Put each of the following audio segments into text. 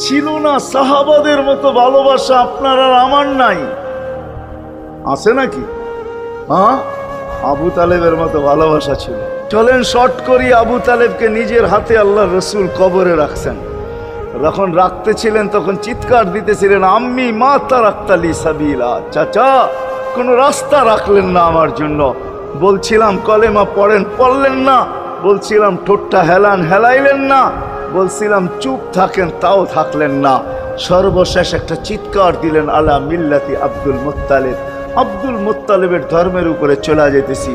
ছিল না সাহাবাদের মতো ভালোবাসা আপনার আর আমার নাই, আছে নাকি? হ্যাঁ, আবু তালেবের মতো ভালোবাসা ছিল। চলেন শর্ট করি, আবু তালেবকে নিজের হাতে আল্লাহ রসুল কবরে রাখছেন। যখন রাখতেছিলেন তখন চিৎকার দিতেছিলেন, আম্মি মা তারাক্তালি সাবিলা, চাচা কোনো রাস্তা রাখলেন না আমার জন্য। বলছিলাম কলেমা পড়েন, পড়লেন না। বলছিলাম ঠোঁটটা হেলান, হেলাইলেন না। বলছিলাম চুপ থাকেন, তাও থাকলেন না। সর্বশেষ একটা চিৎকার দিলেন, আলা মিল্লাতি আব্দুল মুত্তালিব, আব্দুল মুত্তালিবের ধর্মের উপরে চলে যেতেছি।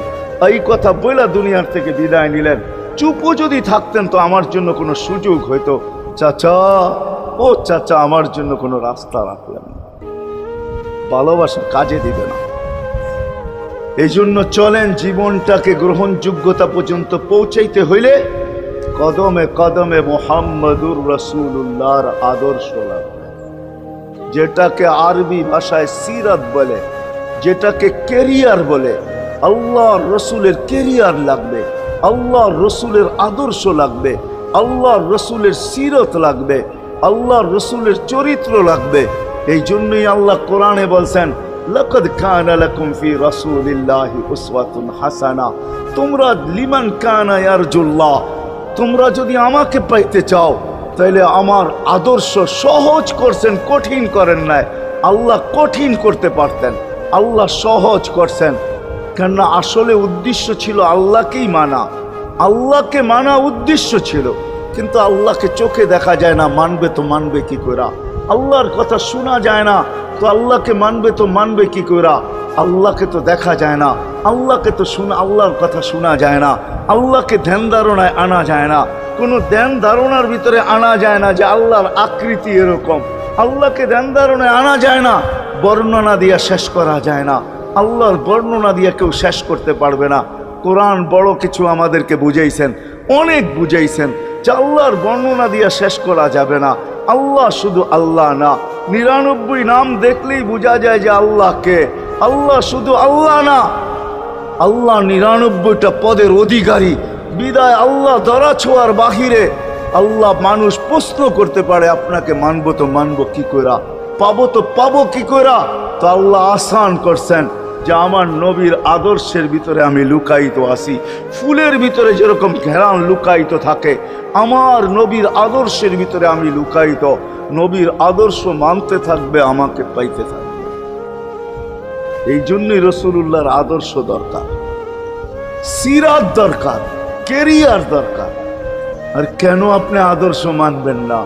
এই কথা বইলা দুনিয়ার থেকে বিদায় নিলেন। চুপও যদি থাকতেন তো আমার জন্য কোনো সুযোগ হইতো। চাচা, ও চাচা, আমার জন্য কোনো রাস্তা রাখলেন না। ভালোবাসা কাজে দিবে না। এই জন্য চলেন, জীবনটাকে গ্রহণযোগ্যতা পর্যন্ত পৌঁছাইতে হইলে কদমে কদমে মুহাম্মদুর রাসূলুল্লাহর আদর্শ লাগবে, যেটাকে আরবি ভাষায় সিরাত বলে, যেটাকে কেরিয়ার বলে। আল্লাহর রসুলের কেরিয়ার লাগবে, আল্লাহর রসুলের আদর্শ লাগবে, আল্লাহর রসুলের সিরত লাগবে, আল্লাহর রসুলের চরিত্র লাগবে। এই জন্যই আল্লাহ কোরআনে বলছেন, লাকাদ কানা লাকুম ফি রাসূলিল্লাহি উসওয়াতুন হাসানা, তোমরা লিমান কানা ইয়ারজুল্লাহ, তোমরা যদি আমাকে পাইতে চাও তাহলে আমার আদর্শ সহজ করছেন, কঠিন করেন নাই। আল্লাহ কঠিন করতে পারতেন, আল্লাহ সহজ করছেন। কেননা আসলে উদ্দেশ্য ছিল আল্লাহকেই মানা, আল্লাহকে মানা উদ্দেশ্য ছিল। কিন্তু আল্লাহকে চোখে দেখা যায় না, মানবে তো মানবে কি করে? আল্লাহর কথা শোনা যায় না, তো আল্লাহকে মানবে তো মানবে কি করে? আল্লাহকে তো দেখা যায় না, আল্লাহকে তো আল্লাহর কথা শোনা যায় না, আল্লাহকে ধ্যান ধারণায় আনা যায় না, কোনো ধ্যান ধারণার ভিতরে আনা যায় না যে আল্লাহর আকৃতি এরকম। আল্লাহকে ধ্যান ধারণায় আনা যায় না, বর্ণনা দিয়া শেষ করা যায় না। আল্লাহর বর্ণনা দিয়ে কেউ শেষ করতে পারবে না। কোরআন বড় কিছু আমাদেরকে বুঝাইছেন, অনেক বুঝাইছেন যে আল্লাহর বর্ণনা দিয়ে শেষ করা যাবে না। আল্লাহ শুধু আল্লাহ না, 99 নাম দেখলেই বোঝা যায় যে আল্লাহকে। আল্লাহ শুধু আল্লাহ না, আল্লাহ 99টা পদের অধিকারী। বিদায় আল্লাহ ধরা ছোঁয়ার বাহিরে। আল্লাহ মানুষ প্রশ্ন করতে পারে, আপনাকে মানবো তো মানবো কি কইরা, পাবো তো পাবো কি কইরা? তো আল্লাহ আসান করছেন যে আমার নবীর আদর্শের ভিতরে আমি লুকায়িত আছি। ফুলের ভিতরে যেরকম ঘেরান লুকায়িত থাকে, আমার নবীর আদর্শের ভিতরে আমি লুকায়িত। নবীর আদর্শ মানতে থাকবে, আমাকে পাইতে থাকবে। এই জন্যই রাসূলুল্লাহর আদর্শ দরকার, সিরাত দরকার, কেরিয়ার দরকার। আর কেন আপনি আদর্শ মানবেন না?